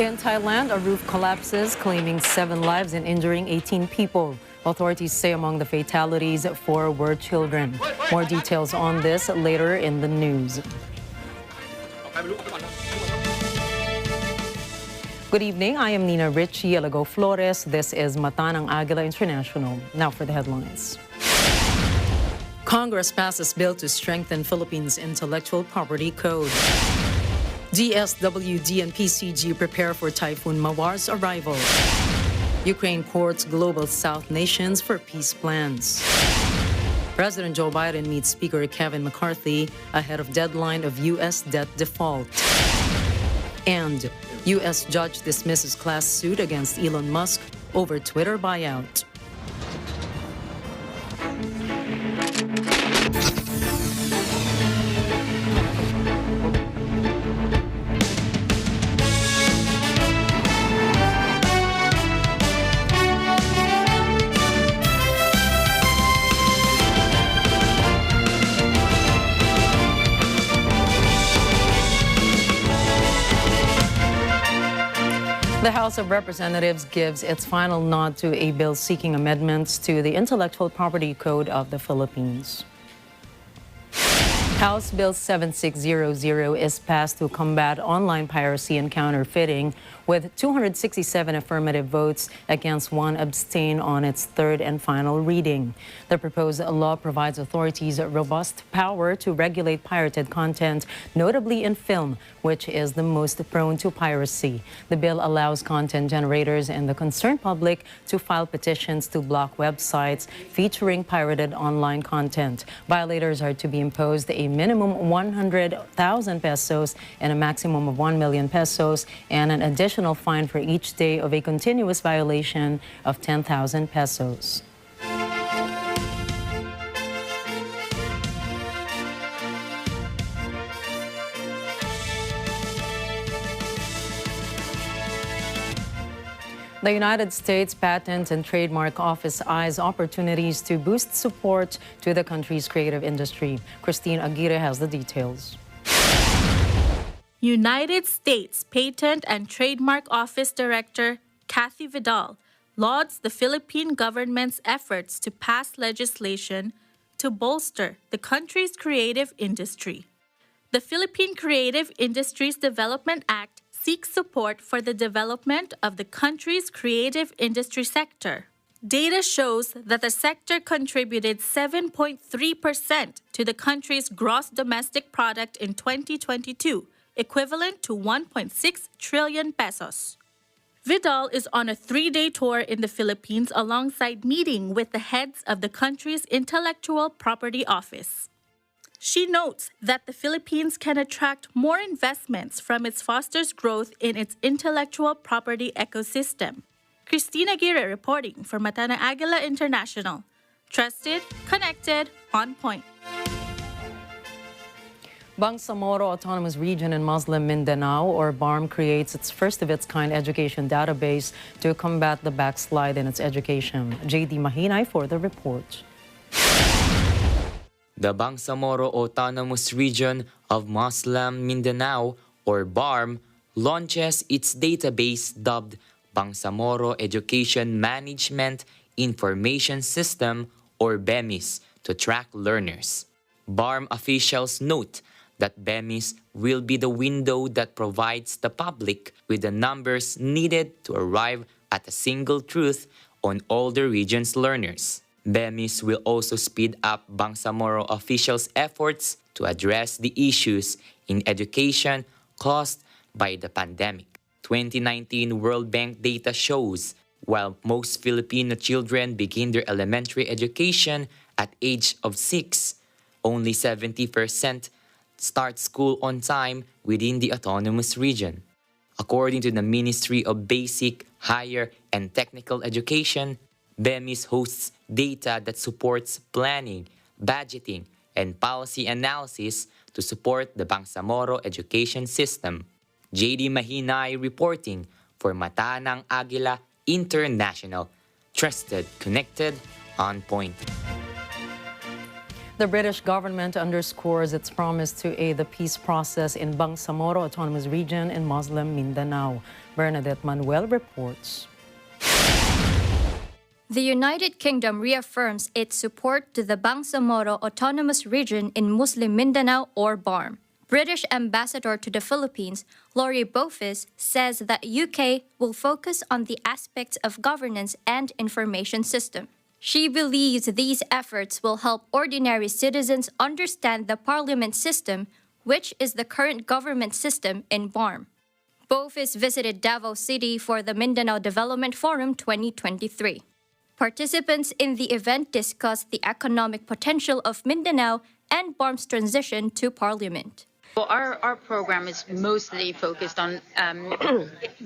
In Thailand, a roof collapses, claiming 7 lives and injuring 18 people. Authorities say among the fatalities, 4 were children. More details on this later in the news. Good evening. I am Nina Richie Elago Flores. This is Mata ng Agila International. Now for the headlines. Congress passes bill to strengthen Philippines' intellectual property code. DSWD and PCG prepare for Typhoon Mawar's arrival. Ukraine courts global South nations for peace plans. President Joe Biden meets Speaker Kevin McCarthy ahead of deadline of U.S. debt default. And U.S. judge dismisses class suit against Elon Musk over Twitter buyout. The House of Representatives gives its final nod to a bill seeking amendments to the Intellectual Property Code of the Philippines. House Bill 7600 is passed to combat online piracy and counterfeiting, with 267 affirmative votes against 1 abstain on its third and final reading. The proposed law provides authorities robust power to regulate pirated content, notably in film, which is the most prone to piracy. The bill allows content generators and the concerned public to file petitions to block websites featuring pirated online content. Violators are to be imposed a minimum 100,000 pesos and a maximum of 1 million pesos, and an additional fine for each day of a continuous violation of 10,000 pesos. The United States Patent and Trademark Office eyes opportunities to boost support to the country's creative industry. Christine Agila has the details. United States Patent and Trademark Office Director Kathy Vidal lauds the Philippine government's efforts to pass legislation to bolster the country's creative industry. The Philippine Creative Industries Development Act seeks support for the development of the country's creative industry sector. Data shows that the sector contributed 7.3% to the country's gross domestic product in 2022, equivalent to 1.6 trillion pesos. Vidal is on a 3-day tour in the Philippines alongside meeting with the heads of the country's intellectual property office. She notes that the Philippines can attract more investments from its fosters growth in its intellectual property ecosystem. Christina Aguirre reporting for Mata ng Agila International. Trusted, connected, on point. Bangsamoro Autonomous Region in Muslim Mindanao, or BARM, creates its first-of-its-kind education database to combat the backslide in its education. J.D. Mahinay for the report. The Bangsamoro Autonomous Region of Muslim Mindanao, or BARM, launches its database dubbed Bangsamoro Education Management Information System, or BEMIS, to track learners. BARM officials note that BEMIS will be the window that provides the public with the numbers needed to arrive at a single truth on all the region's learners. BEMIS will also speed up Bangsamoro officials' efforts to address the issues in education caused by the pandemic. 2019 World Bank data shows while most Filipino children begin their elementary education at age of 6, only 70% start school on time within the autonomous region. According to the Ministry of Basic, Higher, and Technical Education, BEMIS hosts data that supports planning, budgeting, and policy analysis to support the Bangsamoro education system. J.D. Mahinay reporting for Mata ng Agila International. Trusted, connected, on point. The British government underscores its promise to aid the peace process in Bangsamoro Autonomous Region in Muslim Mindanao. Bernadette Manuel reports. The United Kingdom reaffirms its support to the Bangsamoro Autonomous Region in Muslim Mindanao or BARM. British Ambassador to the Philippines, Laurie Bofis, says that UK will focus on the aspects of governance and information system. She believes these efforts will help ordinary citizens understand the parliament system, which is the current government system in BARM. Bofis visited Davao City for the Mindanao Development Forum 2023. Participants in the event discussed the economic potential of Mindanao and BARM's transition to parliament. Well, our program is mostly focused on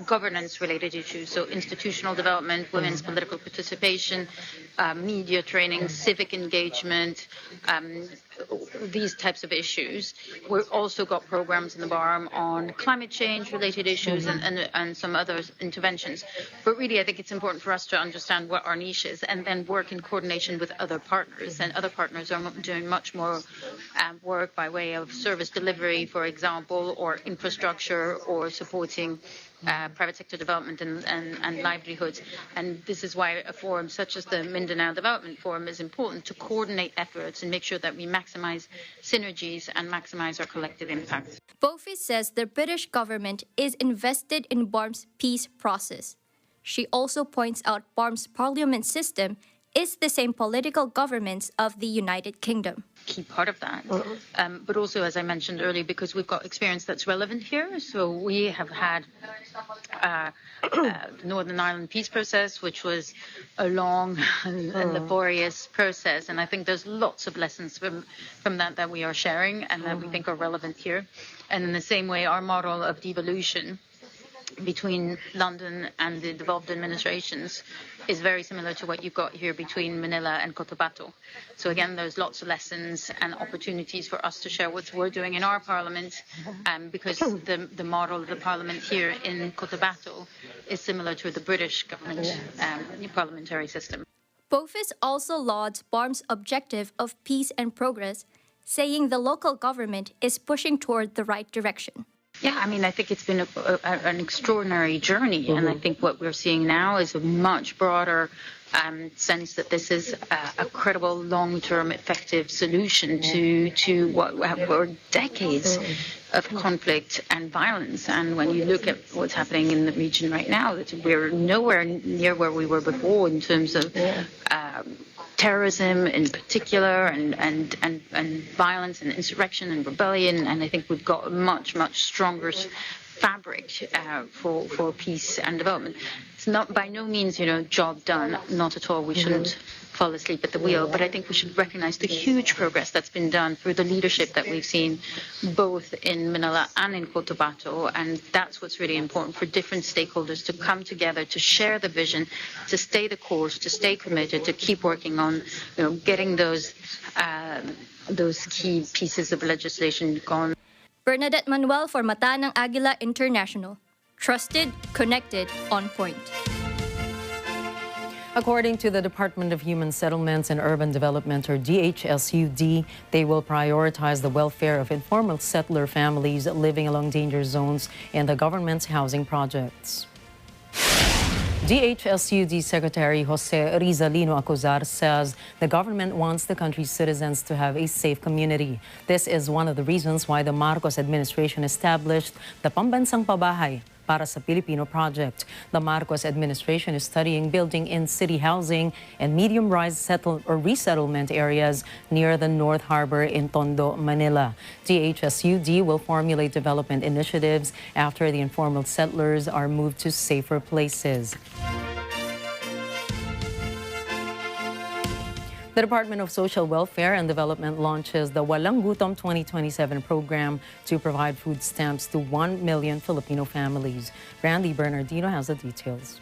governance-related issues, so institutional development, women's political participation, media training, civic engagement, these types of issues. We've also got programs in the BARM on climate change-related issues and some other interventions. But really, I think it's important for us to understand what our niche is and then work in coordination with other partners. And other partners are doing much more work by way of service delivery, for example, or infrastructure, or supporting private sector development and livelihoods. And this is why a forum such as the Mindanao Development Forum is important, to coordinate efforts and make sure that we maximize synergies and maximize our collective impact. Bofis says the British government is invested in BARM's peace process. She also points out BARM's parliament system is the same political governments of the United Kingdom. Key part of that, but also, as I mentioned earlier, because we've got experience that's relevant here. So we have had the Northern Ireland peace process, which was a long and laborious process, and I think there's lots of lessons from that we are sharing and that we think are relevant here. And in the same way, our model of devolution between London and the devolved administrations is very similar to what you've got here between Manila and Cotabato. So again, there's lots of lessons and opportunities for us to share what we're doing in our parliament, because the model of the parliament here in Cotabato is similar to the British government parliamentary system. Bofis also lauds BARM's objective of peace and progress, saying the local government is pushing toward the right direction. Yeah, I mean, I think it's been an extraordinary journey, and I think what we're seeing now is a much broader sense that this is a credible, long-term, effective solution to what were decades of conflict and violence. And when you look at what's happening in the region right now, that we're nowhere near where we were before in terms of terrorism in particular, and violence and insurrection and rebellion. And I think we've got a much stronger fabric for peace and development. It's not by no means, job done. Not at all. We shouldn't fall asleep at the wheel. But I think we should recognize the huge progress that's been done through the leadership that we've seen both in Manila and in Cotabato. And that's what's really important, for different stakeholders to come together, to share the vision, to stay the course, to stay committed, to keep working on, getting those key pieces of legislation gone. Bernadette Manuel for Mata ng Agila International. Trusted, connected, on point. According to the Department of Human Settlements and Urban Development, or DHSUD, they will prioritize the welfare of informal settler families living along danger zones in the government's housing projects. DHSUD Secretary Jose Rizalino Acuzar says the government wants the country's citizens to have a safe community. This is one of the reasons why the Marcos administration established the Pambansang Pabahay para sa Pilipino project. The Marcos administration is studying building in city housing and medium-rise resettlement areas near the North Harbor in Tondo, Manila. DHSUD will formulate development initiatives after the informal settlers are moved to safer places. The Department of Social Welfare and Development launches the Walang Gutom 2027 program to provide food stamps to 1 million Filipino families. Randy Bernardino has the details.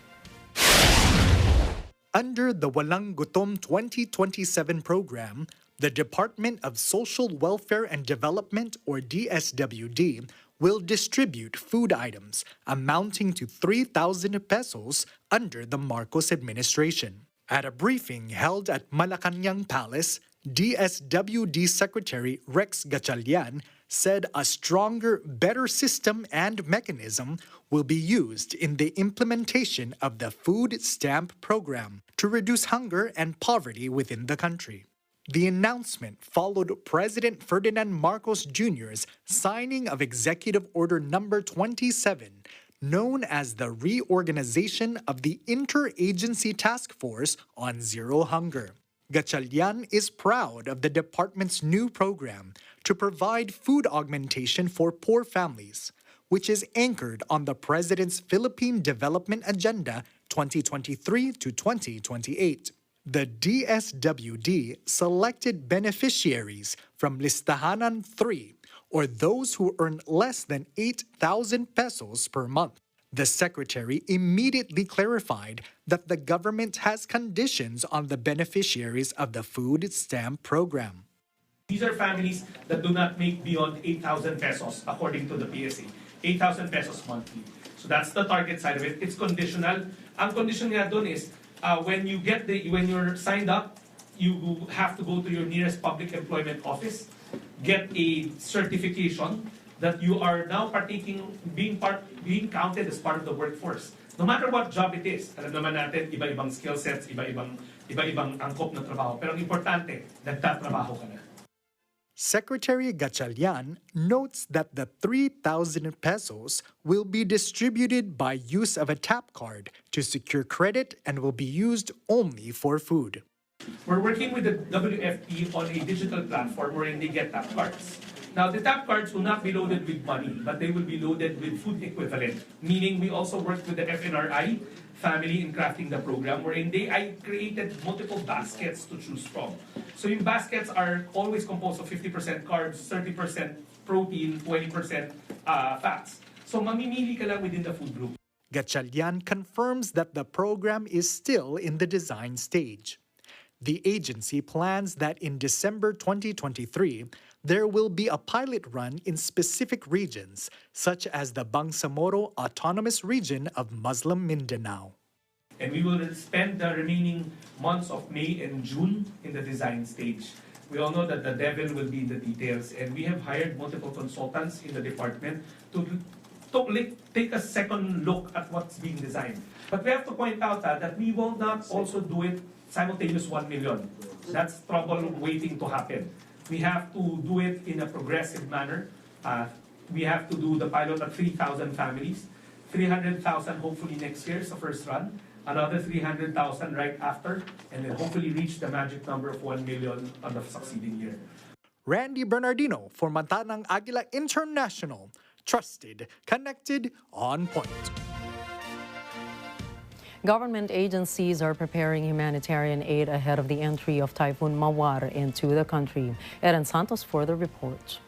Under the Walang Gutom 2027 program, the Department of Social Welfare and Development, or DSWD, will distribute food items amounting to 3,000 pesos under the Marcos administration. At a briefing held at Malacanang Palace, DSWD Secretary Rex Gatchalian said a stronger, better system and mechanism will be used in the implementation of the food stamp program to reduce hunger and poverty within the country. The announcement followed President Ferdinand Marcos Jr.'s signing of Executive Order Number 27, known as the Reorganization of the Interagency Task Force on Zero Hunger. Gatchalian is proud of the department's new program to provide food augmentation for poor families, which is anchored on the President's Philippine Development Agenda 2023 to 2028. The DSWD selected beneficiaries from Listahanan 3, or those who earn less than 8,000 pesos per month. The secretary immediately clarified that the government has conditions on the beneficiaries of the food stamp program. These are families that do not make beyond 8,000 pesos according to the PSA. 8,000 pesos monthly. So that's the target side of it. It's conditional. Ang condition nga doon is when you're signed up, you have to go to your nearest public employment office, get a certification that you are now being counted as part of the workforce. No matter what job it is, alam naman natin, iba-ibang skill sets, iba-ibang angkop na trabaho. Pero ang importante, nagtatrabaho ka na. Secretary Gatchalian notes that the 3,000 pesos will be distributed by use of a tap card to secure credit and will be used only for food. We're working with the WFP on a digital platform wherein they get tap cards. Now, the tap cards will not be loaded with money, but they will be loaded with food equivalent, meaning we also worked with the FNRI family in crafting the program, wherein I created multiple baskets to choose from. So yung baskets are always composed of 50% carbs, 30% protein, 20% fats. So mamimili ka lang within the food group. Gatchalian confirms that the program is still in the design stage. The agency plans that in December 2023, there will be a pilot run in specific regions, such as the Bangsamoro Autonomous Region of Muslim Mindanao. And we will spend the remaining months of May and June in the design stage. We all know that the devil will be in the details, and we have hired multiple consultants in the department to take a second look at what's being designed. But we have to point out that we will not also do it simultaneous 1 million. That's trouble waiting to happen. We have to do it in a progressive manner. We have to do the pilot at 3,000 families, 300,000 hopefully next year is the first run, another 300,000 right after, and then hopefully reach the magic number of 1 million on the succeeding year. Randy Bernardino for Mantanang Agila International. Trusted, connected, on point. Government agencies are preparing humanitarian aid ahead of the entry of Typhoon Mawar into the country. Eden Santos for the report.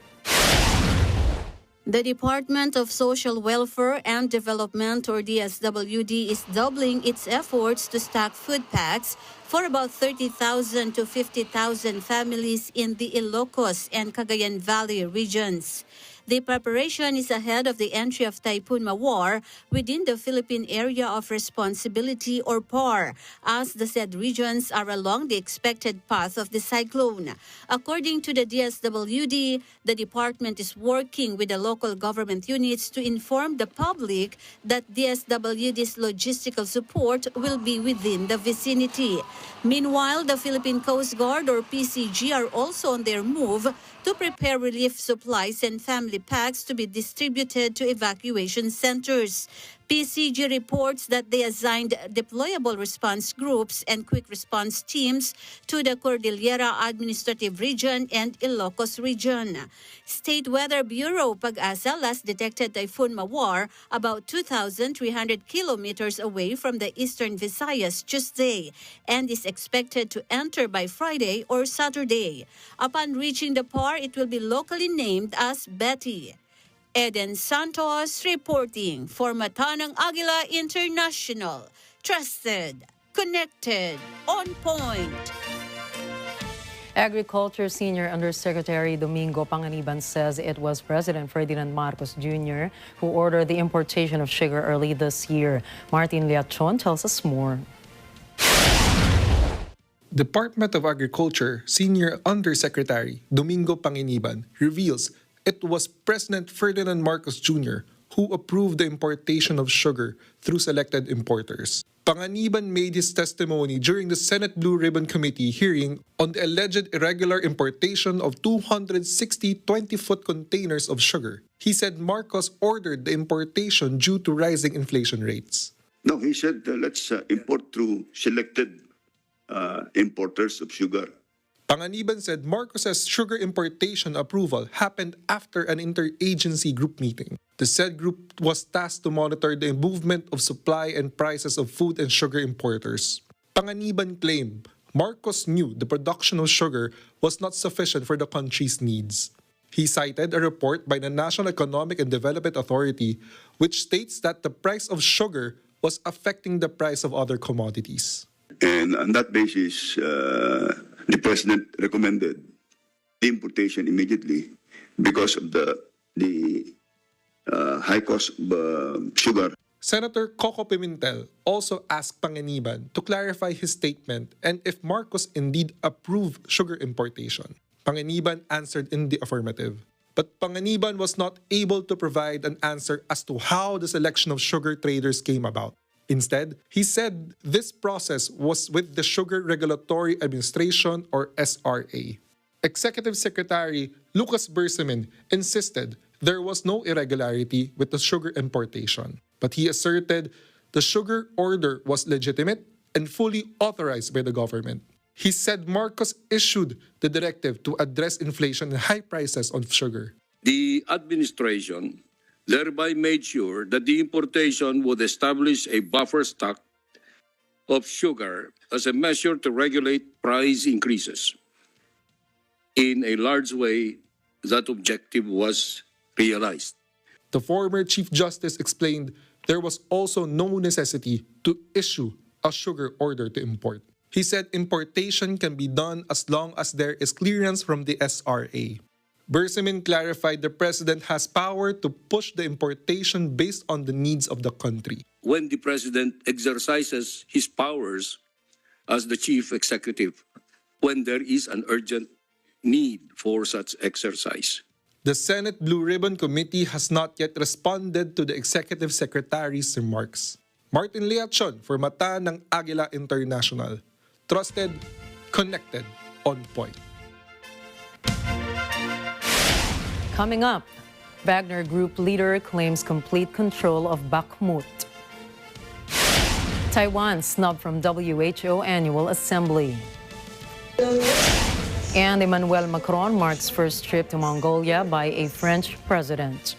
The Department of Social Welfare and Development, or DSWD, is doubling its efforts to stock food packs for about 30,000 to 50,000 families in the Ilocos and Cagayan Valley regions. The preparation is ahead of the entry of Typhoon Mawar within the Philippine Area of Responsibility, or PAR, as the said regions are along the expected path of the cyclone. According to the DSWD, the department is working with the local government units to inform the public that DSWD's logistical support will be within the vicinity. Meanwhile, the Philippine Coast Guard, or PCG, are also on their move to prepare relief supplies and family packs to be distributed to evacuation centers. PCG reports that they assigned deployable response groups and quick response teams to the Cordillera Administrative Region and Ilocos Region. State Weather Bureau Pag-asa last detected Typhoon Mawar about 2,300 kilometers away from the eastern Visayas Tuesday and is expected to enter by Friday or Saturday. Upon reaching the PAR, it will be locally named as Betty. Eden Santos reporting for Mantanang Agila International. Trusted, connected, on point. Agriculture Senior Undersecretary Domingo Panganiban says it was President Ferdinand Marcos Jr. who ordered the importation of sugar early this year. Martin Liachon tells us more. Department of Agriculture Senior Undersecretary Domingo Panginiban reveals it was President Ferdinand Marcos Jr. who approved the importation of sugar through selected importers. Panganiban made his testimony during the Senate Blue Ribbon Committee hearing on the alleged irregular importation of 260 20-foot containers of sugar. He said Marcos ordered the importation due to rising inflation rates. No, he said let's import through selected importers of sugar. Panganiban said Marcos's sugar importation approval happened after an interagency group meeting. The said group was tasked to monitor the movement of supply and prices of food and sugar importers. Panganiban claimed Marcos knew the production of sugar was not sufficient for the country's needs. He cited a report by the National Economic and Development Authority which states that the price of sugar was affecting the price of other commodities. And on that basis, the President recommended the importation immediately because of the high cost of sugar. Senator Coco Pimentel also asked Panganiban to clarify his statement and if Marcos indeed approved sugar importation. Panganiban answered in the affirmative. But Panganiban was not able to provide an answer as to how the selection of sugar traders came about. Instead, he said this process was with the Sugar Regulatory Administration or SRA. Executive Secretary Lucas Bersamin insisted there was no irregularity with the sugar importation, but he asserted the sugar order was legitimate and fully authorized by the government. He said Marcos issued the directive to address inflation and high prices on sugar. The administration thereby made sure that the importation would establish a buffer stock of sugar as a measure to regulate price increases. In a large way, that objective was realized. The former Chief Justice explained there was also no necessity to issue a sugar order to import. He said importation can be done as long as there is clearance from the SRA. Bersamin clarified the President has power to push the importation based on the needs of the country. When the President exercises his powers as the Chief Executive, when there is an urgent need for such exercise. The Senate Blue Ribbon Committee has not yet responded to the Executive Secretary's remarks. Martin Leachon for Mata ng Agila International. Trusted, connected, on point. Coming up, Wagner Group leader claims complete control of Bakhmut. Taiwan snubbed from WHO Annual Assembly. And Emmanuel Macron marks first trip to Mongolia by a French president.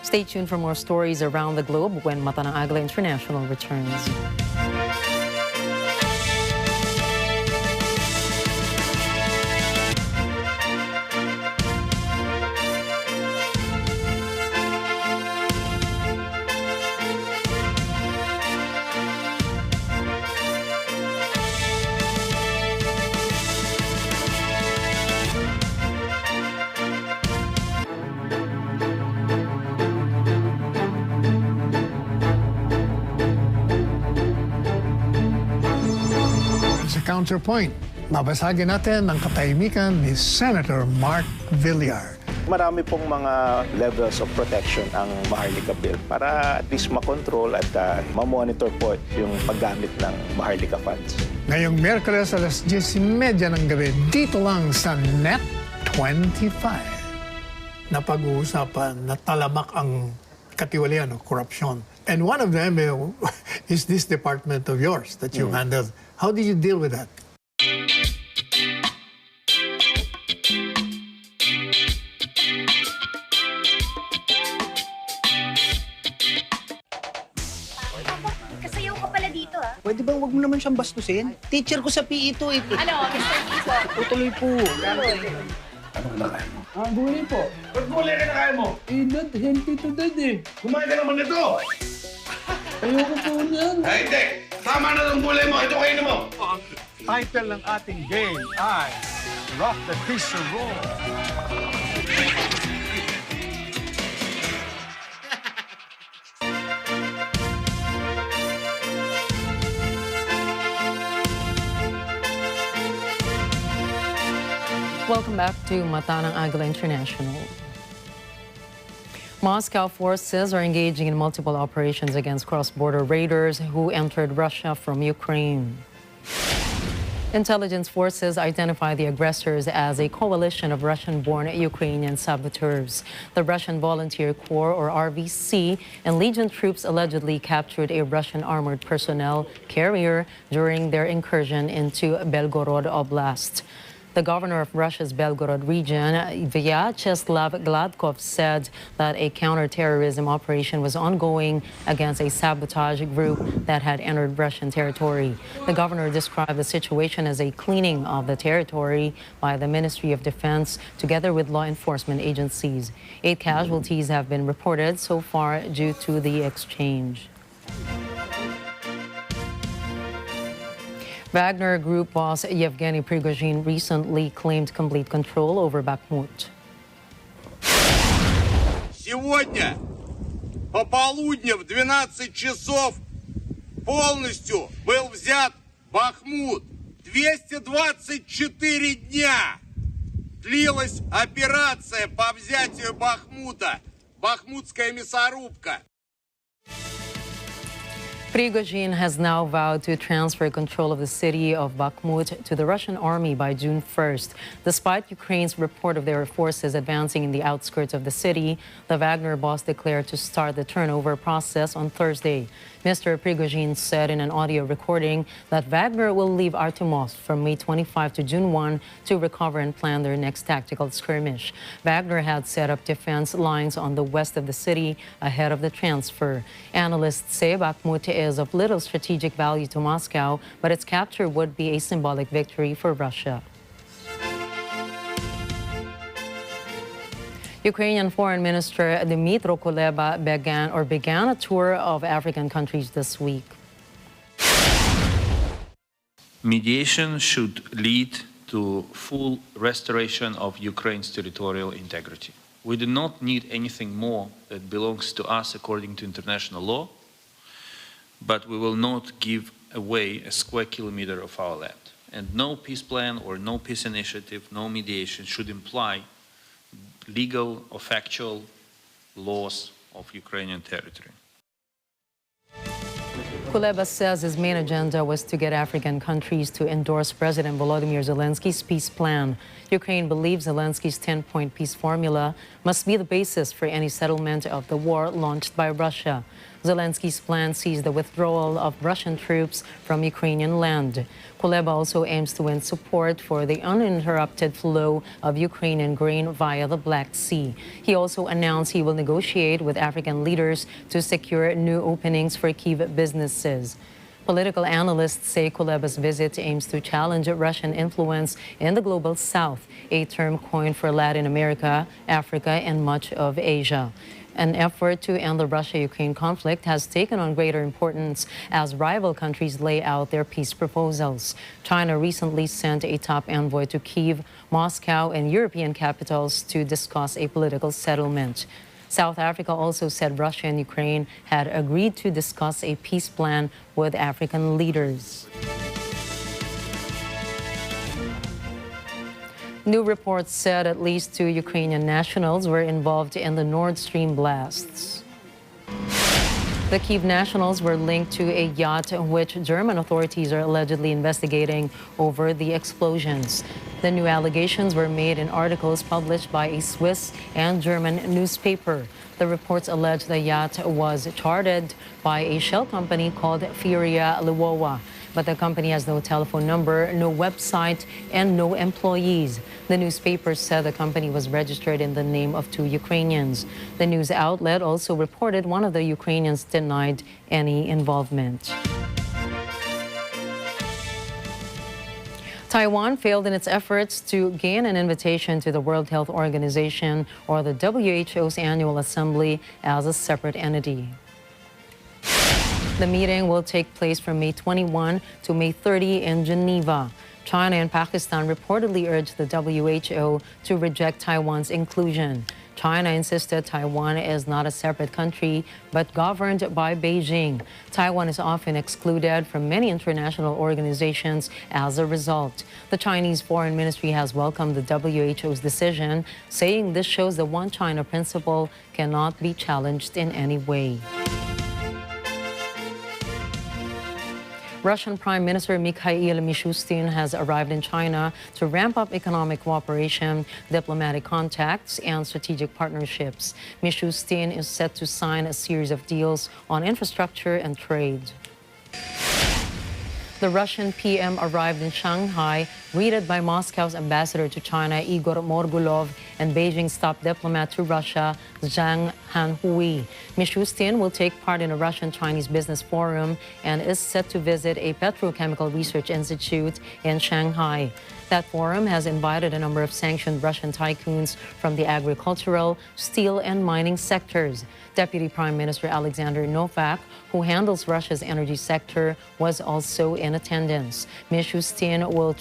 Stay tuned for more stories around the globe when Mata ng Agila International returns. Counterpoint, babasagin natin ang katahimikan ni Senator Mark Villar. Marami pong mga levels of protection ang Maharlika Bill para at least makontrol at mamonitor po yung paggamit ng Maharlika funds. Ngayong Miyerkules alas 10:30 ng gabi, dito lang sa Net 25. Napag-uusapan na talamak ang katiwalian o korupsyon. And one of them is this department of yours that you handled. How did you deal with that? Kasayaw ka pala dito, ah. Pwede bang wag mo naman siyang bastusin? Teacher ko sa PE ito eh. Ano, Mr. Piso? Tutuloy po. Anong kinakain mo? Gulay po. Ba't gulay ka nakain mo? Not healthy to dad eh. Kumain ka naman nito! Ayoko po niyan. Ay, hindi! Tama na ng gulay mo! Ito kainin mo! Title ng ating game ay Rock the Tissue Roll. back to Mata ng Agila International. Moscow forces are engaging in multiple operations against cross-border raiders who entered Russia from Ukraine. Intelligence forces identify the aggressors as a coalition of Russian-born Ukrainian saboteurs. The Russian Volunteer Corps, or RVC, and Legion troops allegedly captured a Russian armored personnel carrier during their incursion into Belgorod Oblast. The governor of Russia's Belgorod region, Vyacheslav Gladkov, said that a counterterrorism operation was ongoing against a sabotage group that had entered Russian territory. The governor described the situation as a cleaning of the territory by the Ministry of Defense together with law enforcement agencies. 8 casualties have been reported so far due to the exchange. Wagner Group boss Yevgeny Prigozhin recently claimed complete control over Bakhmut. Сегодня пополудня в 12 часов полностью был взят Бахмут. 224 дня длилась операция по взятию Бахмута. Бахмутская мясорубка. Prigozhin has now vowed to transfer control of the city of Bakhmut to the Russian army by June 1st. Despite Ukraine's report of their forces advancing in the outskirts of the city, the Wagner boss declared to start the turnover process on Thursday. Mr. Prigozhin said in an audio recording that Wagner will leave Artemovsk from May 25 to June 1 to recover and plan their next tactical skirmish. Wagner had set up defense lines on the west of the city ahead of the transfer. Analysts say Bakhmut is of little strategic value to Moscow, but its capture would be a symbolic victory for Russia. Ukrainian Foreign Minister Dmytro Kuleba began a tour of African countries this week. Mediation should lead to full restoration of Ukraine's territorial integrity. We do not need anything more that belongs to us according to international law, but we will not give away a square kilometer of our land. And no peace plan or no peace initiative, no mediation should imply legal or factual loss of Ukrainian territory. Kuleba says his main agenda was to get African countries to endorse President Volodymyr Zelensky's peace plan. Ukraine believes Zelensky's 10-point peace formula must be the basis for any settlement of the war launched by Russia. Zelensky's plan sees the withdrawal of Russian troops from Ukrainian land. Kuleba also aims to win support for the uninterrupted flow of Ukrainian grain via the Black Sea. He also announced he will negotiate with African leaders to secure new openings for Kyiv businesses. Political analysts say Kuleba's visit aims to challenge Russian influence in the global south, a term coined for Latin America, Africa, and much of Asia. An effort to end the Russia-Ukraine conflict has taken on greater importance as rival countries lay out their peace proposals. China recently sent a top envoy to Kyiv, Moscow, and European capitals to discuss a political settlement. South Africa also said Russia and Ukraine had agreed to discuss a peace plan with African leaders. New reports said at least 2 Ukrainian nationals were involved in the Nord Stream blasts. The Kyiv nationals were linked to a yacht which German authorities are allegedly investigating over the explosions. The new allegations were made in articles published by a Swiss and German newspaper. The reports allege the yacht was chartered by a shell company called Furia Lwowa. But the company has no telephone number, no website, and no employees. The newspaper said the company was registered in the name of 2 Ukrainians. The news outlet also reported one of the Ukrainians denied any involvement. Taiwan failed in its efforts to gain an invitation to the World Health Organization or the WHO's annual assembly as a separate entity. The meeting will take place from May 21 to May 30 in Geneva. China and Pakistan reportedly urged the WHO to reject Taiwan's inclusion. China insisted Taiwan is not a separate country, but governed by Beijing. Taiwan is often excluded from many international organizations as a result. The Chinese Foreign Ministry has welcomed the WHO's decision, saying this shows the One China principle cannot be challenged in any way. Russian Prime Minister Mikhail Mishustin has arrived in China to ramp up economic cooperation, diplomatic contacts, and strategic partnerships. Mishustin is set to sign a series of deals on infrastructure and trade. The Russian PM arrived in Shanghai, greeted by Moscow's ambassador to China, Igor Morgulov, and Beijing's top diplomat to Russia, Zhang Hanhui. Mishustin will take part in a Russian-Chinese business forum and is set to visit a petrochemical research institute in Shanghai. That forum has invited a number of sanctioned Russian tycoons from the agricultural, steel, and mining sectors. Deputy Prime Minister Alexander Novak, who handles Russia's energy sector, was also in attendance. Mishustin will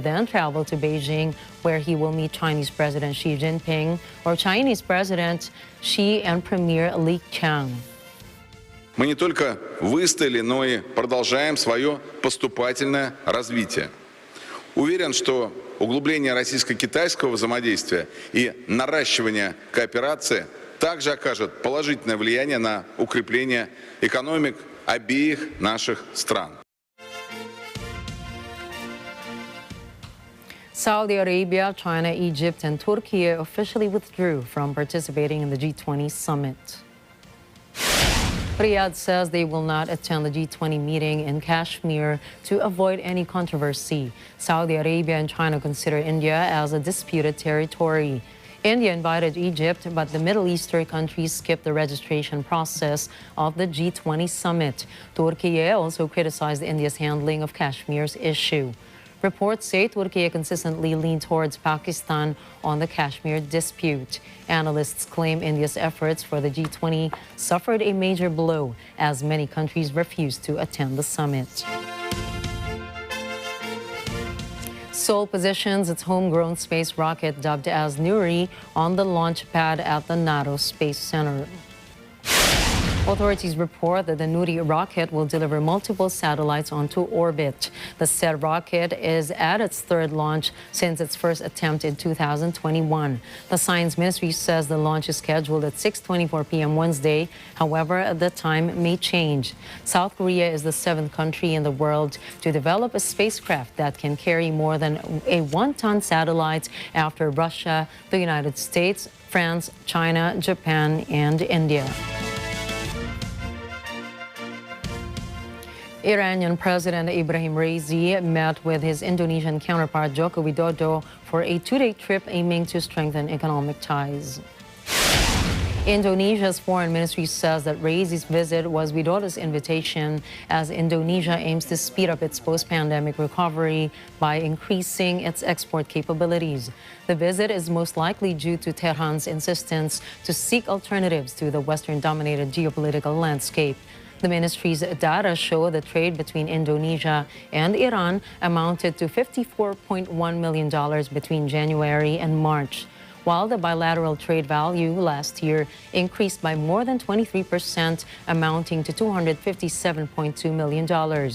then travel to Beijing, where he will meet Chinese President Xi Jinping or Chinese President Xi and Premier Li Qiang. Мы не только выстояли, но и продолжаем свое поступательное развитие. Уверен, что углубление российско-китайского взаимодействия и наращивание кооперации также окажет положительное влияние на укрепление экономик обеих наших стран. Saudi Arabia, China, Egypt, and Turkey officially withdrew from participating in the G20 summit. Riyadh says they will not attend the G20 meeting in Kashmir to avoid any controversy. Saudi Arabia and China consider India as a disputed territory. India invited Egypt, but the Middle Eastern countries skipped the registration process of the G20 summit. Turkey also criticized India's handling of Kashmir's issue. Reports say Turkey consistently leaned towards Pakistan on the Kashmir dispute. Analysts claim India's efforts for the G20 suffered a major blow as many countries refused to attend the summit. Seoul positions its homegrown space rocket dubbed as Nuri on the launch pad at the NATO Space Center. Authorities report that the Nuri rocket will deliver multiple satellites onto orbit. The said rocket is at its third launch since its first attempt in 2021. The Science Ministry says the launch is scheduled at 6:24 p.m. Wednesday. However, the time may change. South Korea is the 7th country in the world to develop a spacecraft that can carry more than a 1-ton satellite after Russia, the United States, France, China, Japan, and India. Iranian President Ibrahim Raisi met with his Indonesian counterpart Joko Widodo for a 2-day trip aiming to strengthen economic ties. Indonesia's foreign ministry says that Raisi's visit was Widodo's invitation as Indonesia aims to speed up its post-pandemic recovery by increasing its export capabilities. The visit is most likely due to Tehran's insistence to seek alternatives to the Western-dominated geopolitical landscape. The ministry's data show the trade between Indonesia and Iran amounted to $54.1 million between January and March, while the bilateral trade value last year increased by more than 23%, amounting to $257.2 million.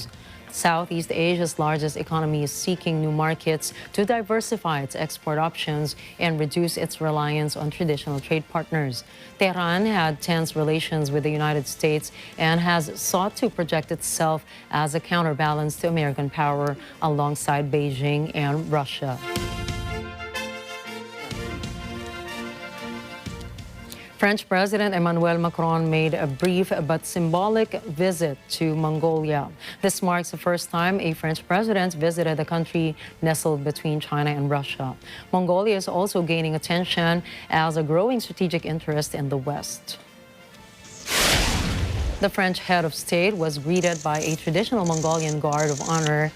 Southeast Asia's largest economy is seeking new markets to diversify its export options and reduce its reliance on traditional trade partners. Tehran had tense relations with the United States and has sought to project itself as a counterbalance to American power alongside Beijing and Russia. French President Emmanuel Macron made a brief but symbolic visit to Mongolia. This marks the first time a French president visited a country nestled between China and Russia. Mongolia is also gaining attention as a growing strategic interest in the West. The French head of state was greeted by a traditional Mongolian guard of honor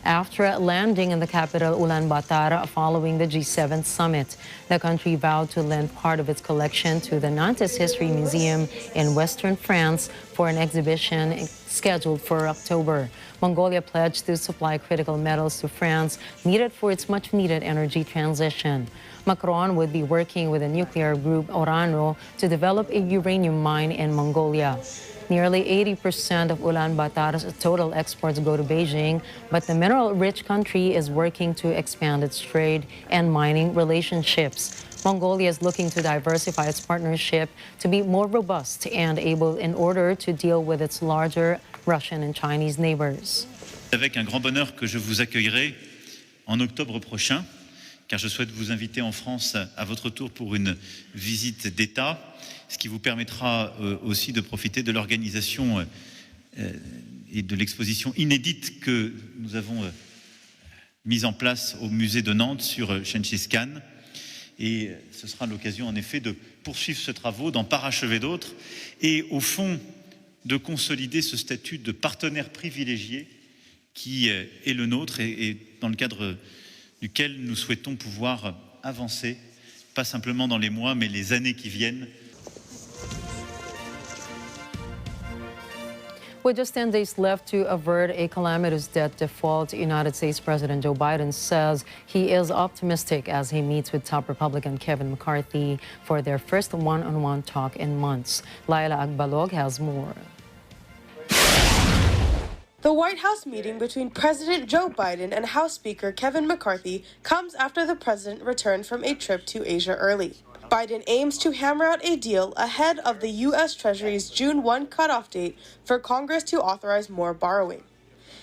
after landing in the capital Ulaanbaatar following the G7 summit. The country vowed to lend part of its collection to the Nantes History Museum in Western France for an exhibition scheduled for October. Mongolia pledged to supply critical metals to France needed for its much-needed energy transition. Macron would be working with the nuclear group Orano to develop a uranium mine in Mongolia. Nearly 80% of Ulaanbaatar's total exports go to Beijing, but the mineral-rich country is working to expand its trade and mining relationships. Mongolia is looking to diversify its partnership to be more robust and able in order to deal with its larger Russian and Chinese neighbors. Avec un grand bonheur que je vous accueillerai en octobre prochain, car je souhaite vous inviter en France à votre tour pour une visite d'État, ce qui vous permettra aussi de profiter de l'organisation et de l'exposition inédite que nous avons mise en place au musée de Nantes sur Gengis Khan. Et ce sera l'occasion en effet de poursuivre ce travail, d'en parachever d'autres et au fond de consolider ce statut de partenaire privilégié qui est le nôtre et dans le cadre duquel nous souhaitons pouvoir avancer, pas simplement dans les mois mais les années qui viennent. With just 10 days left to avert a calamitous debt default, United States President Joe Biden says he is optimistic as he meets with top Republican Kevin McCarthy for their first one-on-one talk in months. Laila Agbalog has more. The White House meeting between President Joe Biden and House Speaker Kevin McCarthy comes after the president returned from a trip to Asia early. Biden aims to hammer out a deal ahead of the U.S. Treasury's June 1 cutoff date for Congress to authorize more borrowing.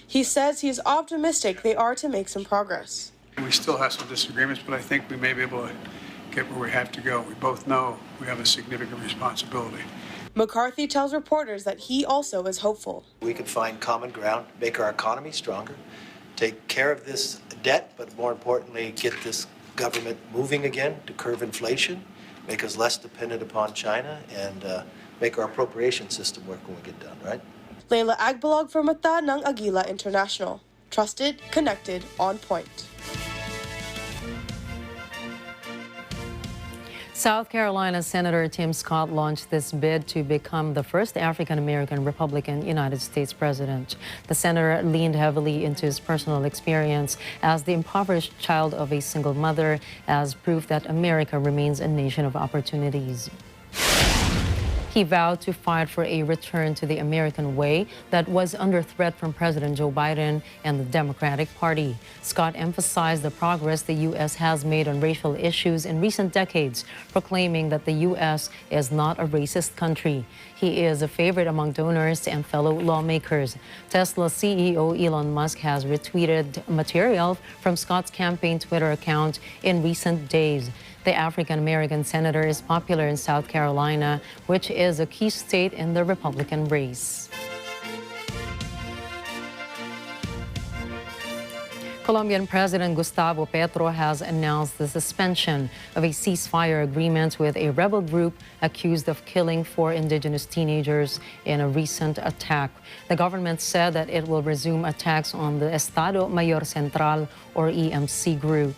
He says he is optimistic they are to make some progress. We still have some disagreements, but I think we may be able to get where we have to go. We both know we have a significant responsibility. McCarthy tells reporters that he also is hopeful. We can find common ground, make our economy stronger, take care of this debt, but more importantly, get this government moving again to curb inflation, make us less dependent upon China, and make our appropriation system work when we get done, right? Layla Agbalog for Mata ng Agila International. Trusted, connected, on point. South Carolina Senator Tim Scott launched this bid to become the first African-American Republican United States president. The senator leaned heavily into his personal experience as the impoverished child of a single mother as proof that America remains a nation of opportunities. He vowed to fight for a return to the American way that was under threat from President Joe Biden and the Democratic Party. Scott emphasized the progress the U.S. has made on racial issues in recent decades, proclaiming that the U.S. is not a racist country. He is a favorite among donors and fellow lawmakers. Tesla CEO Elon Musk has retweeted material from Scott's campaign Twitter account in recent days. The African-American senator is popular in South Carolina, which is a key state in the Republican race. Colombian President Gustavo Petro has announced the suspension of a ceasefire agreement with a rebel group accused of killing 4 indigenous teenagers in a recent attack. The government said that it will resume attacks on the Estado Mayor Central, or EMC group.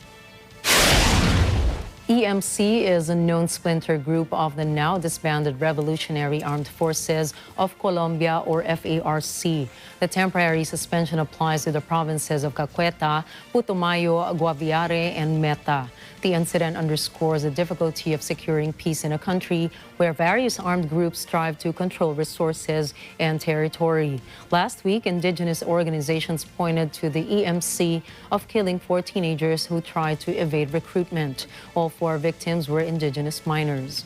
EMC is a known splinter group of the now disbanded Revolutionary Armed Forces of Colombia, or FARC. The temporary suspension applies to the provinces of Caqueta, Putumayo, Guaviare, and Meta. The incident underscores the difficulty of securing peace in a country where various armed groups strive to control resources and territory. Last week, indigenous organizations pointed to the EMC of killing 4 teenagers who tried to evade recruitment. All 4 victims were indigenous minors.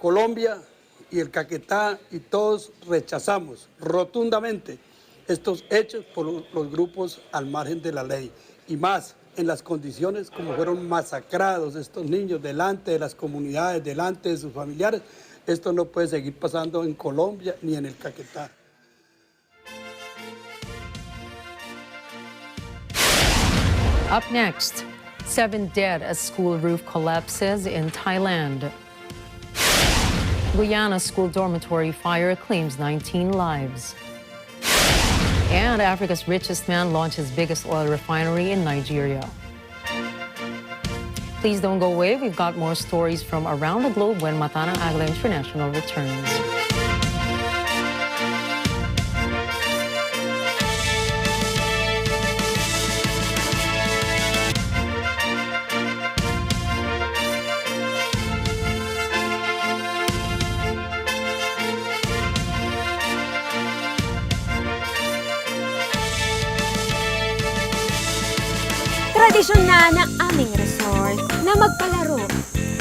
Colombia y el Caquetá y todos rechazamos rotundamente estos hechos por los grupos al margen de la ley y más en las condiciones como fueron masacrados estos niños delante de las comunidades, delante de sus familiares. Esto no puede seguir pasando en Colombia ni en el Caquetá. Up next, 7 dead as school roof collapses in Thailand. Guyana school dormitory fire claims 19 lives. And Africa's richest man launched his biggest oil refinery in Nigeria. Please don't go away. We've got more stories from around the globe when Matana Agila International returns. Tradisyon na ng aming resort na magpalaro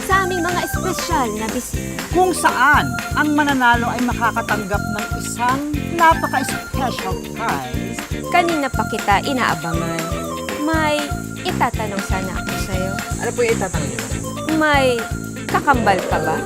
sa aming mga espesyal na bisita. Kung saan ang mananalo ay makakatanggap ng isang napaka-special prize. Kanina pa kita inaabangan. May itatanong sana ako sa'yo. Ano po yung itatanong niyo? May kakambal ka ba?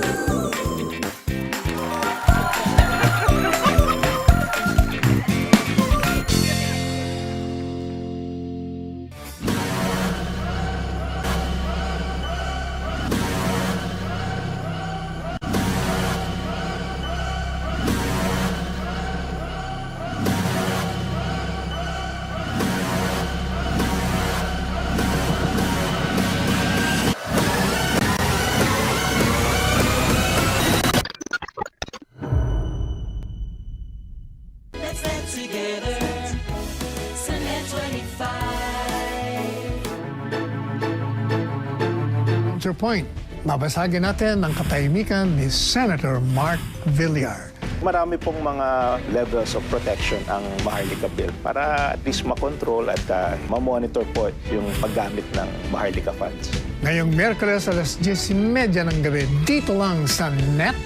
Your point, mabasagin natin ang katahimikan ni Senator Mark Villar. Marami pong mga levels of protection ang Maharlika Bill para at least makontrol at mamonitor po yung paggamit ng Maharlika funds. Ngayong Miyerkules alas 10:30 ng gabi, dito lang sa Net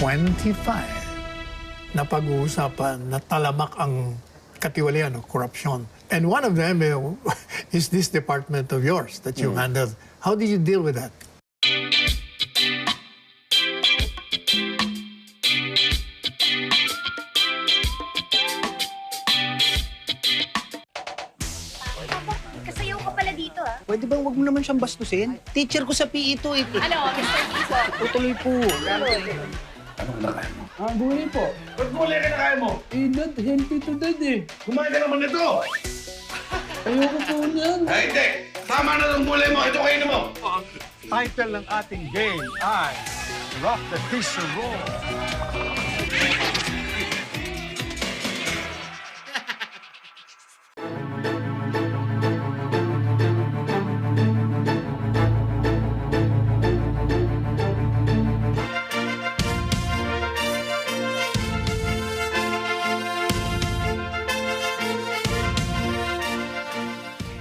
25. Napag-uusapan na talamak ang katiwalian o korupsyon. And one of them is this department of yours that you handled. How did you deal with that? Kasayaw ka pala dito, ha? Pwede bang wag mo naman siyang bastusin? Teacher ko sa PE to eh. Ano, Mr. Tiso? Tutuloy po. Ano kinakain mo? Ah, gulay po. Ba't gulay kinakain mo? Eh, Dad, healthy to Dad eh. Kumain ka naman nito! Ayoko po niyan. Ay, hindi! Tama na ng gulay mo! Ito kainin mo! Title ng ating game ay Rock the Tissue Roll.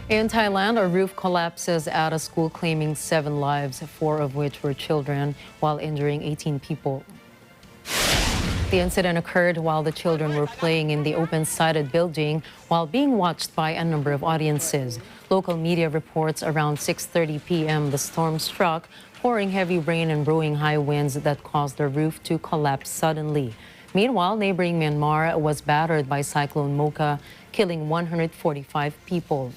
In Thailand, a roof collapses at a school claiming 7 lives, 4 of which were children, while injuring 18 people. The incident occurred while the children were playing in the open-sided building while being watched by a number of audiences. Local media reports around 6:30 p.m. the storm struck, pouring heavy rain and brewing high winds that caused the roof to collapse suddenly. Meanwhile, neighboring Myanmar was battered by Cyclone Mocha, killing 145 people.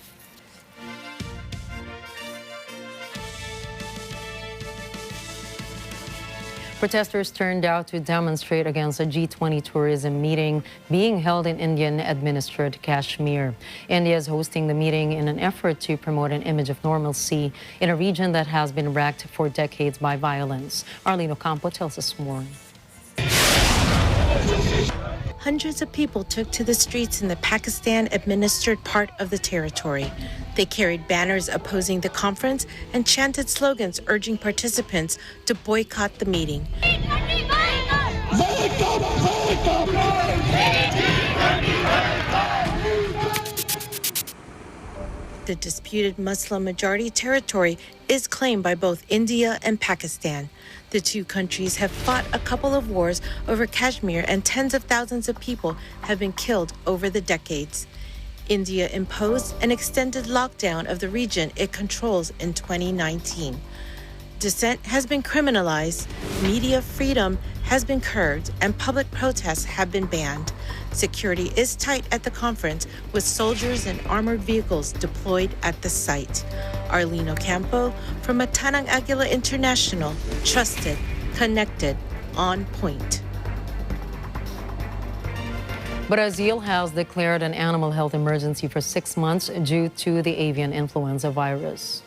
Protesters turned out to demonstrate against a G20 tourism meeting being held in Indian-administered Kashmir. India is hosting the meeting in an effort to promote an image of normalcy in a region that has been racked for decades by violence. Arlene Ocampo tells us more. Hundreds of people took to the streets in the Pakistan-administered part of the territory. They carried banners opposing the conference and chanted slogans urging participants to boycott the meeting. The disputed Muslim-majority territory is claimed by both India and Pakistan. The two countries have fought a couple of wars over Kashmir, and tens of thousands of people have been killed over the decades. India imposed an extended lockdown of the region it controls in 2019. Dissent has been criminalized, media freedom has been curbed, and public protests have been banned. Security is tight at the conference, with soldiers and armored vehicles deployed at the site. Arlene Ocampo from Matana Agila International, trusted, connected, on point. Brazil has declared an animal health emergency for 6 months due to the avian influenza virus.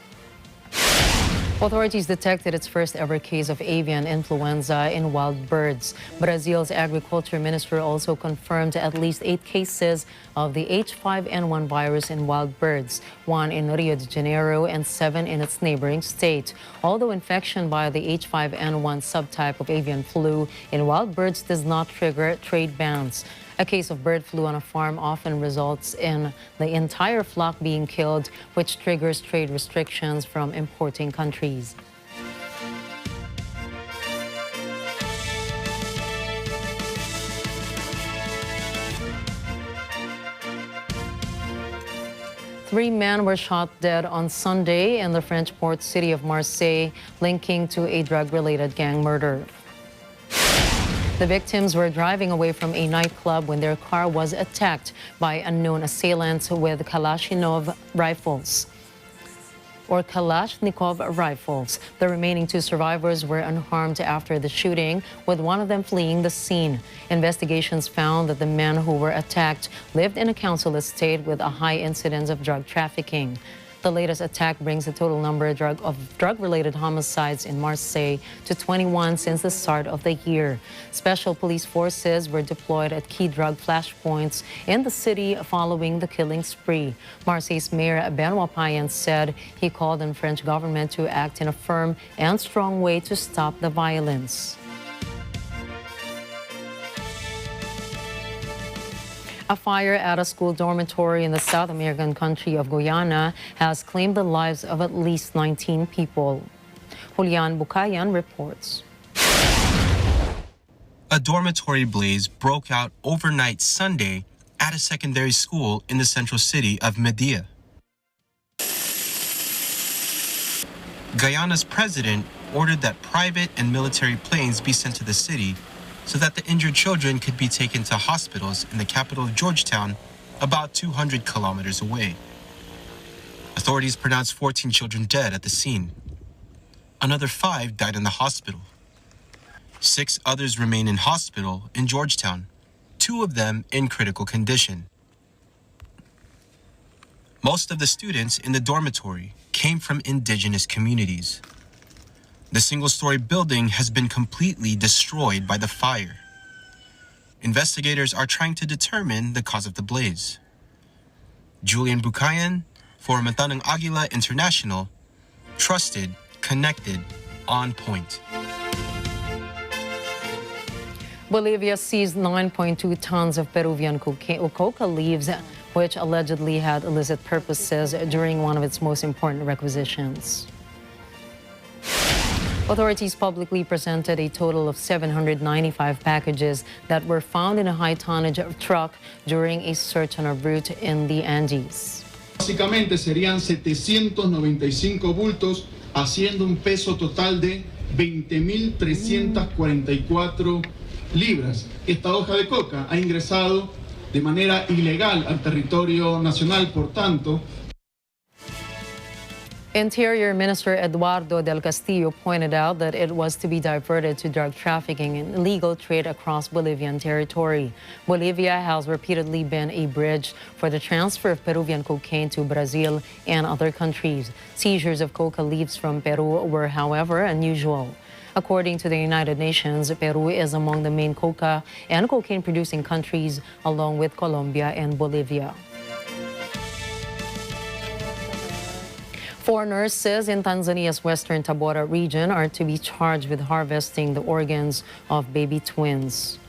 Authorities detected its first ever case of avian influenza in wild birds. Brazil's agriculture minister also confirmed at least 8 cases of the H5N1 virus in wild birds, 1 in Rio de Janeiro and 7 in its neighboring state. Although infection by the H5N1 subtype of avian flu in wild birds does not trigger trade bans. A case of bird flu on a farm often results in the entire flock being killed, which triggers trade restrictions from importing countries. Three men were shot dead on Sunday in the French port city of Marseille, linking to a drug-related gang murder. The victims were driving away from a nightclub when their car was attacked by unknown assailants with Kalashnikov rifles. The remaining 2 survivors were unharmed after the shooting, with one of them fleeing the scene. Investigations found that the men who were attacked lived in a council estate with a high incidence of drug trafficking. The latest attack brings the total number of drug-related homicides in Marseille to 21 since the start of the year. Special police forces were deployed at key drug flashpoints in the city following the killing spree. Marseille's Mayor Benoit Payan said he called on the French government to act in a firm and strong way to stop the violence. A fire at a school dormitory in the South American country of Guyana has claimed the lives of at least 19 people. Julian Bukayan reports. A dormitory blaze broke out overnight Sunday at a secondary school in the central city of Medellin. Guyana's president ordered that private and military planes be sent to the city so that the injured children could be taken to hospitals in the capital of Georgetown, about 200 kilometers away. Authorities pronounced 14 children dead at the scene. Another 5 died in the hospital. 6 others remain in hospital in Georgetown, 2 of them in critical condition. Most of the students in the dormitory came from indigenous communities. The single-story building has been completely destroyed by the fire. Investigators are trying to determine the cause of the blaze. Julian Bukayan for Matanang Agila International, trusted, connected, on point. Bolivia seized 9.2 tons of Peruvian coca leaves, which allegedly had illicit purposes during one of its most important requisitions. Authorities publicly presented a total of 795 packages that were found in a high-tonnage truck during a search on a route in the Andes. Básicamente serían 795 bultos, haciendo un peso total de 20.344 libras. Esta hoja de coca ha ingresado de manera ilegal al territorio nacional, por tanto, Interior Minister Eduardo del Castillo pointed out that it was to be diverted to drug trafficking and illegal trade across Bolivian territory. Bolivia has repeatedly been a bridge for the transfer of Peruvian cocaine to Brazil and other countries. Seizures of coca leaves from Peru were, however, unusual. According to the United Nations, Peru is among the main coca and cocaine-producing countries, along with Colombia and Bolivia. 4 nurses in Tanzania's western Tabora region are to be charged with harvesting the organs of baby twins.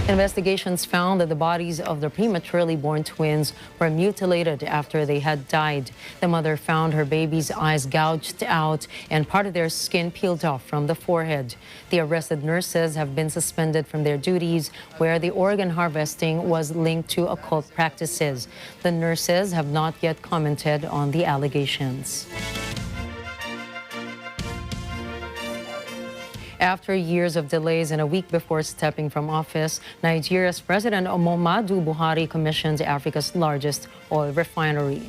Investigations found that the bodies of the prematurely born twins were mutilated after they had died. The mother found her baby's eyes gouged out and part of their skin peeled off from the forehead. The arrested nurses have been suspended from their duties, where the organ harvesting was linked to occult practices. The nurses have not yet commented on the allegations. After years of delays and a week before stepping from office, Nigeria's President Muhammadu Buhari commissioned Africa's largest oil refinery.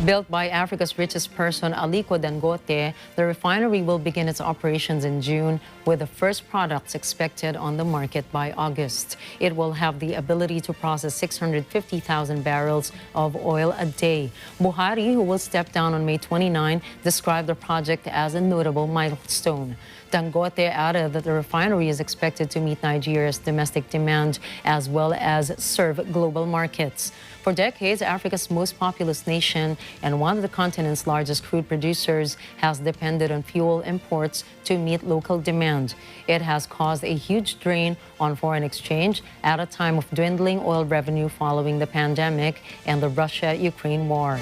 Built by Africa's richest person, Aliko Dangote, the refinery will begin its operations in June, with the first products expected on the market by August. It will have the ability to process 650,000 barrels of oil a day. Buhari, who will step down on May 29, described the project as a notable milestone. Dangote added that the refinery is expected to meet Nigeria's domestic demand as well as serve global markets. For decades, Africa's most populous nation and one of the continent's largest crude producers has depended on fuel imports to meet local demand. It has caused a huge drain on foreign exchange at a time of dwindling oil revenue following the pandemic and the Russia-Ukraine war.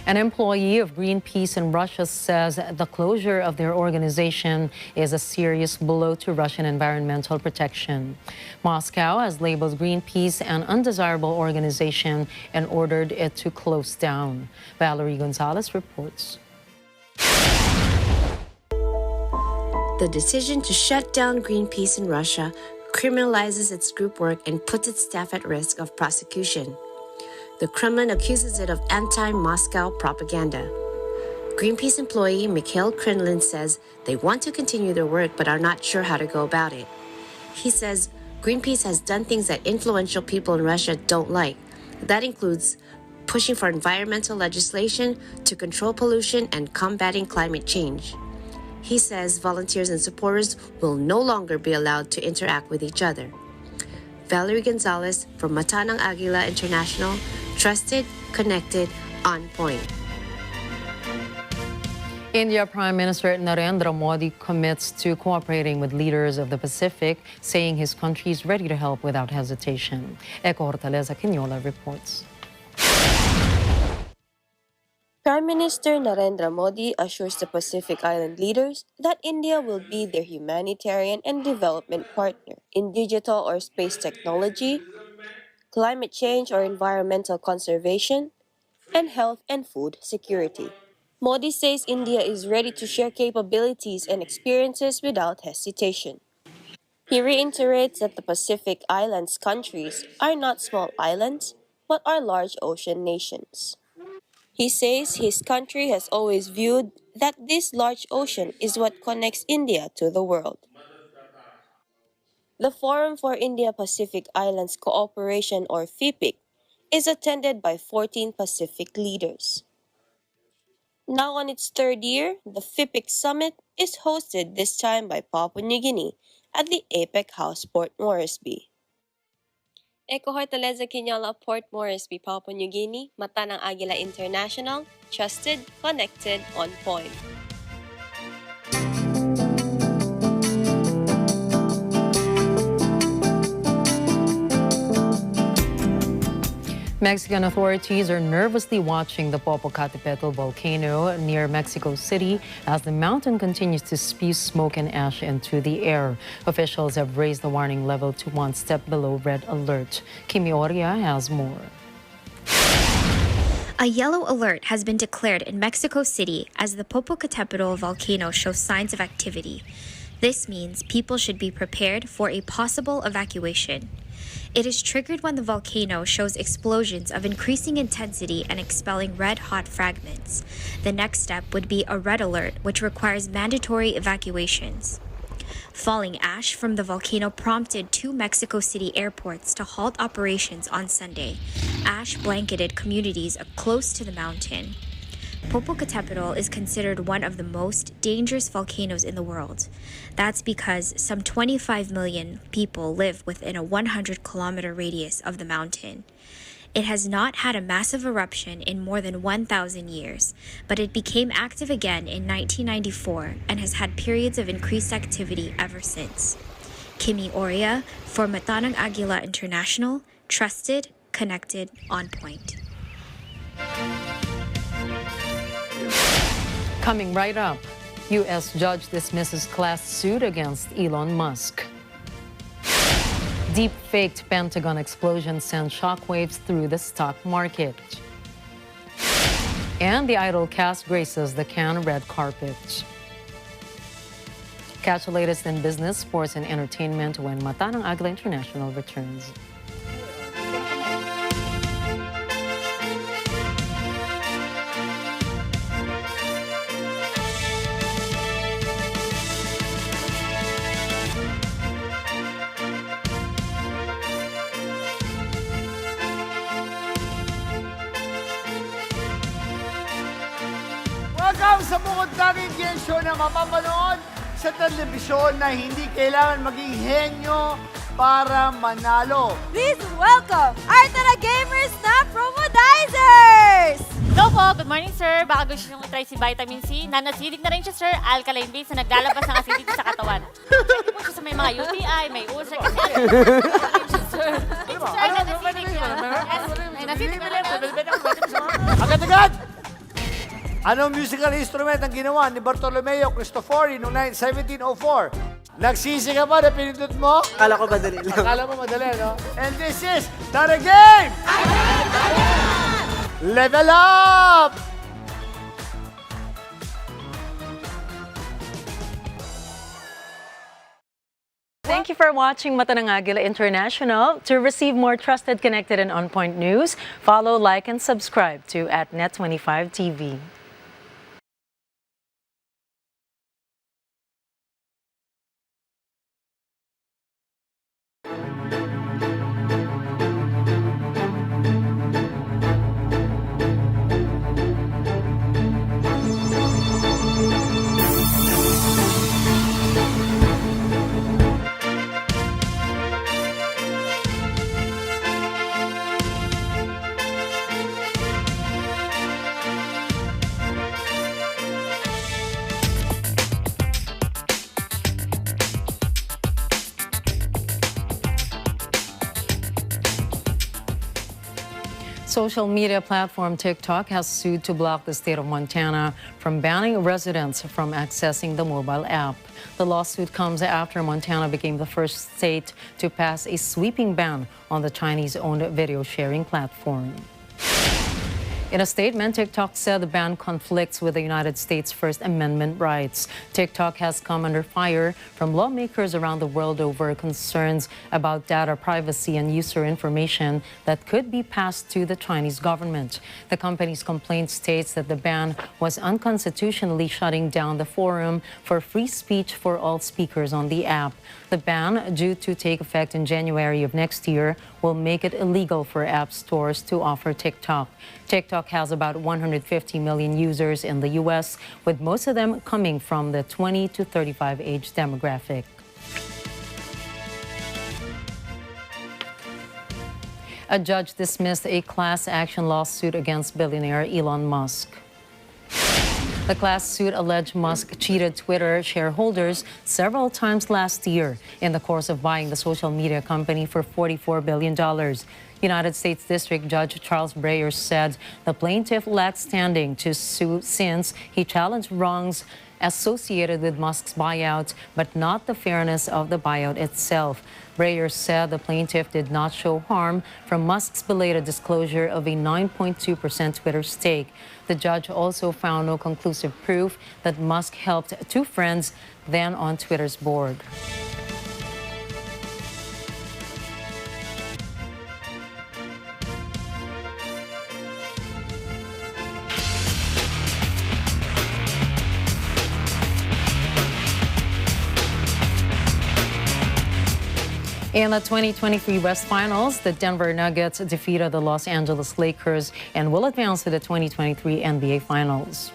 An employee of Greenpeace in Russia says the closure of their organization is a serious blow to Russian environmental protection. Moscow has labeled Greenpeace an undesirable organization and ordered it to close down. Valerie Gonzalez reports. The decision to shut down Greenpeace in Russia criminalizes its group work and puts its staff at risk of prosecution. The Kremlin accuses it of anti-Moscow propaganda. Greenpeace employee Mikhail Krinlin says they want to continue their work but are not sure how to go about it. He says Greenpeace has done things that influential people in Russia don't like. That includes pushing for environmental legislation to control pollution and combating climate change. He says volunteers and supporters will no longer be allowed to interact with each other. Valerie Gonzalez from Matanang Agila International, trusted, connected, on point. India Prime Minister Narendra Modi commits to cooperating with leaders of the Pacific, saying his country is ready to help without hesitation. Eco Hortaleza Quinola reports. Prime Minister Narendra Modi assures the Pacific Island leaders that India will be their humanitarian and development partner in digital or space technology, climate change or environmental conservation, and health and food security. Modi says India is ready to share capabilities and experiences without hesitation. He reiterates that the Pacific Islands countries are not small islands, but are large ocean nations. He says his country has always viewed that this large ocean is what connects India to the world. The Forum for India-Pacific Islands Cooperation, or FIPIC, is attended by 14 Pacific leaders. Now on its third year, the FIPIC Summit is hosted this time by Papua New Guinea at the APEC House, Port Moresby. Eco Hortaleza Quinola, Port Moresby, Papua New Guinea, Matanang Agila International, trusted, connected, on point. Mexican authorities are nervously watching the Popocatépetl volcano near Mexico City as the mountain continues to spew smoke and ash into the air. Officials have raised the warning level to one step below red alert. Kimi Oria has more. A yellow alert has been declared in Mexico City as the Popocatépetl volcano shows signs of activity. This means people should be prepared for a possible evacuation. It is triggered when the volcano shows explosions of increasing intensity and expelling red-hot fragments. The next step would be a red alert, which requires mandatory evacuations. Falling ash from the volcano prompted two Mexico City airports to halt operations on Sunday. Ash blanketed communities close to the mountain. Popocatépetl is considered one of the most dangerous volcanoes in the world. That's because some 25 million people live within a 100-kilometer radius of the mountain. It has not had a massive eruption in more than 1,000 years, but it became active again in 1994 and has had periods of increased activity ever since. Kimi Oria for Matanang Agila International, trusted, connected, on point. Coming right up, U.S. judge dismisses class suit against Elon Musk. Deep-faked Pentagon explosion sends shockwaves through the stock market. And the Idol cast graces the Cannes red carpet. Catch the latest in business, sports, and entertainment when Matanang Agila International returns. Welcome sa bukod tanging game show na mapapanood sa telebisyon na hindi kailangan maging henyo para manalo. Please welcome our Gamers na Promodizers! Hello po, good morning sir. Baka gusto nyo try si Vitamin C. Nanasilig na rin siya sir, alkaline base na naglalabas ng acidity sa katawan. Pwede po siya sa may mga UTI, may ulcer kasi. Sir, nanasilig siya. Nanasilig na rin. Agad-agad! Anong musical instrument ang ginawa ni Bartolomeo Cristofori noong 1704? Nagsisi ka ba na pinindot mo? Akala ko madali lang. Akala mo madali, no? And this is not a game! Level up! Thank you for watching Mata ng Agila International. To receive more trusted, connected, and on-point news, follow, like, and subscribe to @Net25TV. Social media platform TikTok has sued to block the state of Montana from banning residents from accessing the mobile app. The lawsuit comes after Montana became the first state to pass a sweeping ban on the Chinese-owned video sharing platform. In a statement, TikTok said the ban conflicts with the United States' First Amendment rights. TikTok has come under fire from lawmakers around the world over concerns about data privacy and user information that could be passed to the Chinese government. The company's complaint states that the ban was unconstitutionally shutting down the forum for free speech for all speakers on the app. The ban, due to take effect in January of next year, will make it illegal for app stores to offer TikTok. TikTok has about 150 million users in the U.S., with most of them coming from the 20 to 35 age demographic. A judge dismissed a class action lawsuit against billionaire Elon Musk. The class suit alleged Musk cheated Twitter shareholders several times last year in the course of buying the social media company for $44 billion. United States District Judge Charles Breyer said the plaintiff lacked standing to sue since he challenged wrongs associated with Musk's buyout, but not the fairness of the buyout itself. Breyer said the plaintiff did not show harm from Musk's belated disclosure of a 9.2% Twitter stake. The judge also found no conclusive proof that Musk helped two friends then on Twitter's board. In the 2023 West Finals, the Denver Nuggets defeated the Los Angeles Lakers and will advance to the 2023 NBA Finals.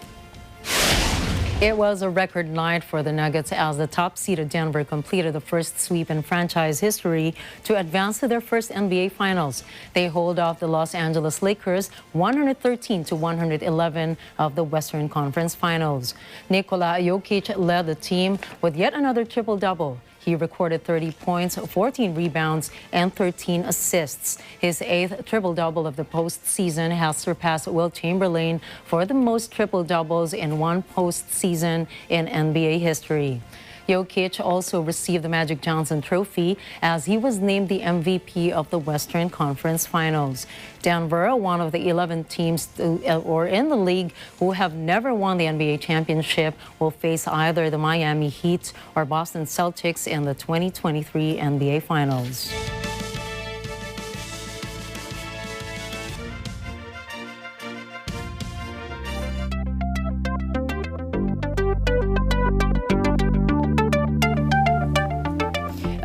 It was a record night for the Nuggets as the top-seeded Denver completed the first sweep in franchise history to advance to their first NBA Finals. They hold off the Los Angeles Lakers 113-111 of the Western Conference Finals. Nikola Jokic led the team with yet another triple-double. He recorded 30 points, 14 rebounds, and 13 assists. His 8th triple-double of the postseason has surpassed Wilt Chamberlain for the most triple-doubles in one postseason in NBA history. Jokic also received the Magic Johnson Trophy as he was named the MVP of the Western Conference Finals. Denver, one of the 11 teams in the league who have never won the NBA championship, will face either the Miami Heat or Boston Celtics in the 2023 NBA Finals.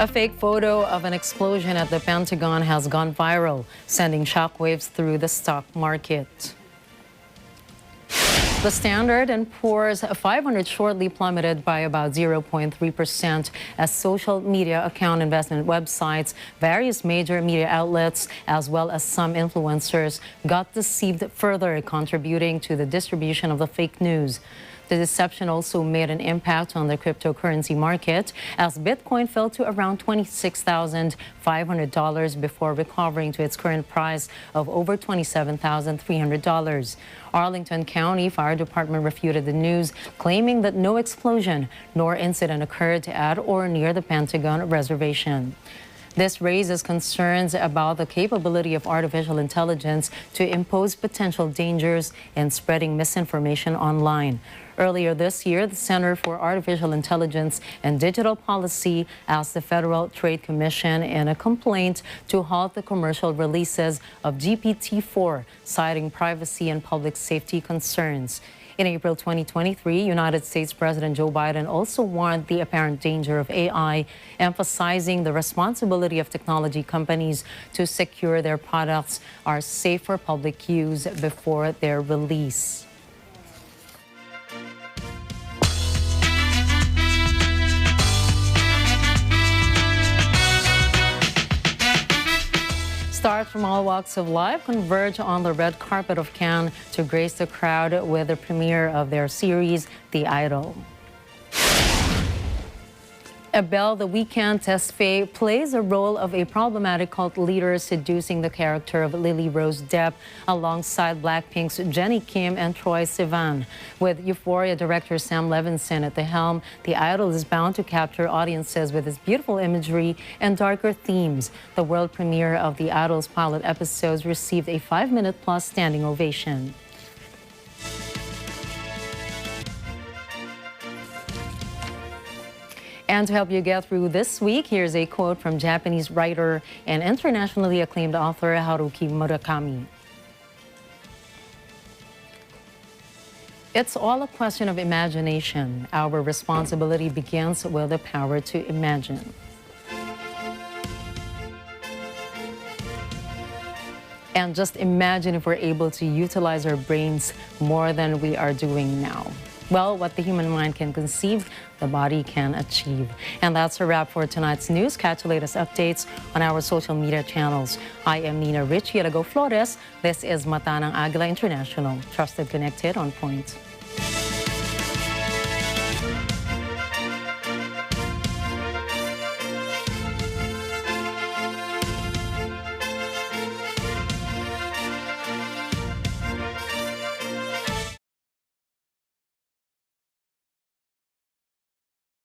A fake photo of an explosion at the Pentagon has gone viral, sending shockwaves through the stock market. The Standard & Poor's 500 shortly plummeted by about 0.3% as social media account investment websites, various major media outlets, as well as some influencers got deceived further, contributing to the distribution of the fake news. The deception also made an impact on the cryptocurrency market as Bitcoin fell to around $26,500 before recovering to its current price of over $27,300. Arlington County Fire Department refuted the news, claiming that no explosion nor incident occurred at or near the Pentagon reservation. This raises concerns about the capability of artificial intelligence to impose potential dangers in spreading misinformation online. Earlier this year, the Center for Artificial Intelligence and Digital Policy asked the Federal Trade Commission in a complaint to halt the commercial releases of GPT-4, citing privacy and public safety concerns. In April 2023, United States President Joe Biden also warned the apparent danger of AI, emphasizing the responsibility of technology companies to secure their products are safe for public use before their release. Stars from all walks of life converge on the red carpet of Cannes to grace the crowd with the premiere of their series, The Idol. Abel the Weeknd Tesfaye plays a role of a problematic cult leader seducing the character of Lily Rose Depp alongside Blackpink's Jennie Kim and Troye Sivan. With Euphoria director Sam Levinson at the helm, The Idol is bound to capture audiences with its beautiful imagery and darker themes. The world premiere of The Idol's pilot episodes received a 5-minute-plus standing ovation. And to help you get through this week, here's a quote from Japanese writer and internationally acclaimed author Haruki Murakami. It's all a question of imagination. Our responsibility begins with the power to imagine. And just imagine if we're able to utilize our brains more than we are doing now. Well, what the human mind can conceive, the body can achieve. And that's a wrap for tonight's news. Catch the latest updates on our social media channels. I am Nina Rich Flores. This is Mata ng Agila International. Trusted, connected, on point.